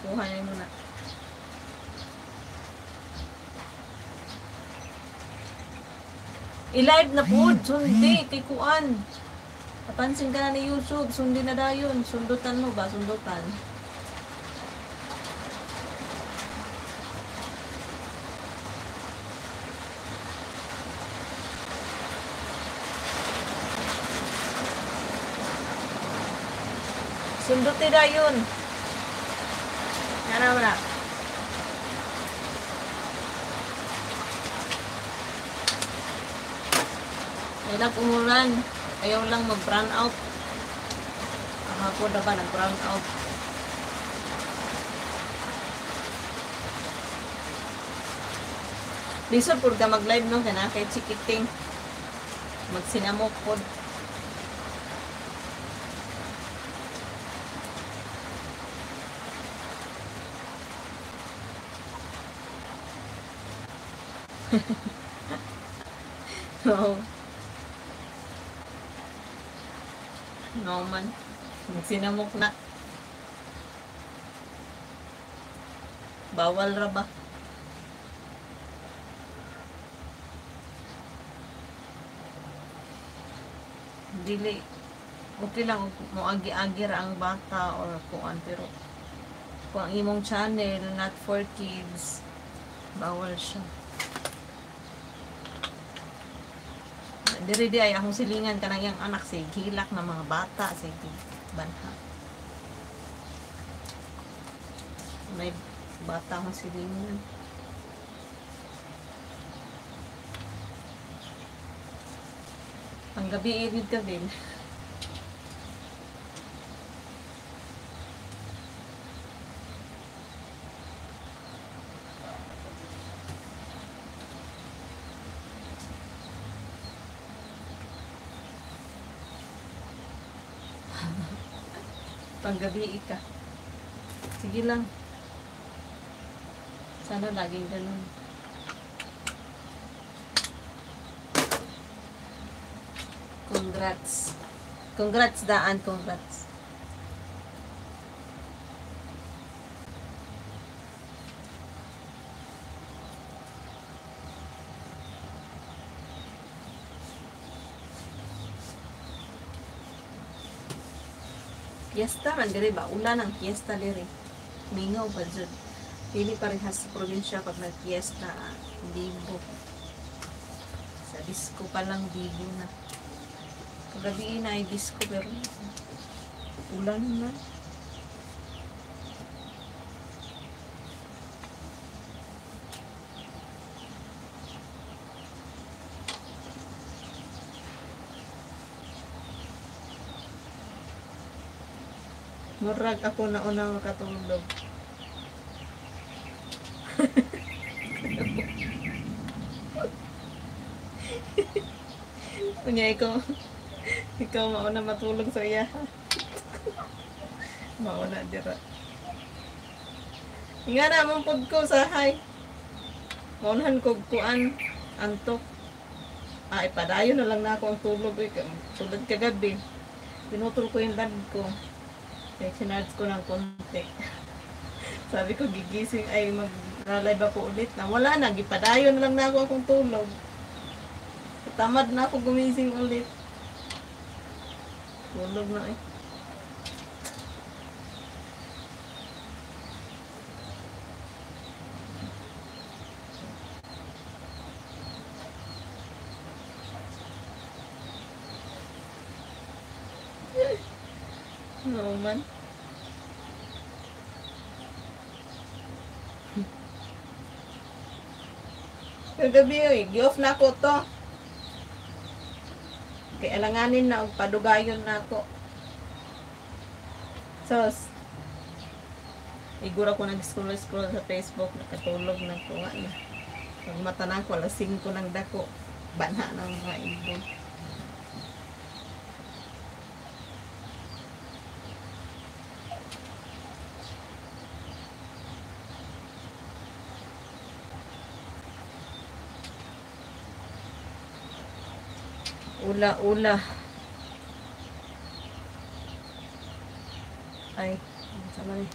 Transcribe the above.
Kuha niya muna. I-live na po, sundi, kay Kuan. Napansin ka na ni YouTube, sundi na dayon. Sundutan mo ba? Sundutan. Sunduti dayon. Yan na. Hirap umulan. Ayaw lang mag-brown out. Ang hapon na ba nag-brown out? Lisod po ka mag-live no? Kana kay Chikiting. Magsinamok po. No. No man. Magsinamok na. Bawal ra ba? Dili. Okay lang mo agi-agi ra ang bata or kuan pero kung ang imong channel not for kids, bawal siya. Diri di ay akong silingan kanang iyang anak say hilak na mga bata say banha. May bata akong silingan. Ang gabi ibig ka din. Panggabi ka. Sige lang. Sana laging ganun. Congrats. Congrats daan, congrats. Fiesta man diri ba? Ulan ang fiesta diri. Mingaw pa dyan. Dili parehas sa probinsya pag nag-fiesta. Libo. Sa disco pa lang libo na. Kagabi na ay disco pero ulan na. Murag ako na unang makatulog. Kunya ikaw mauna matulog sa iya. Mauna dira. Nga na mong pod ko sahay. Maunahan ko kuan antok. Ipadayon na lang na ako ang tulog. Sulad kagabi. Pinutol ko yung dad ko. Kaya sinarge ko ng konti. Sabi ko gigising ay mag-live ako ulit na wala na. Gipadayon na lang na ako akong tulog. Tamad na ako gumising ulit. Tulog na eh. No man. Kagabi eh, gi-off na ako to. Kaya alanganin na og padugayon na ako. So, igura ko nag-scroll sa Facebook, nakatulog na ko nga na. Pag matanan ko, alas 5 ng dako. Banha ng mga ibon. Ula-ula. Ay, sama ni.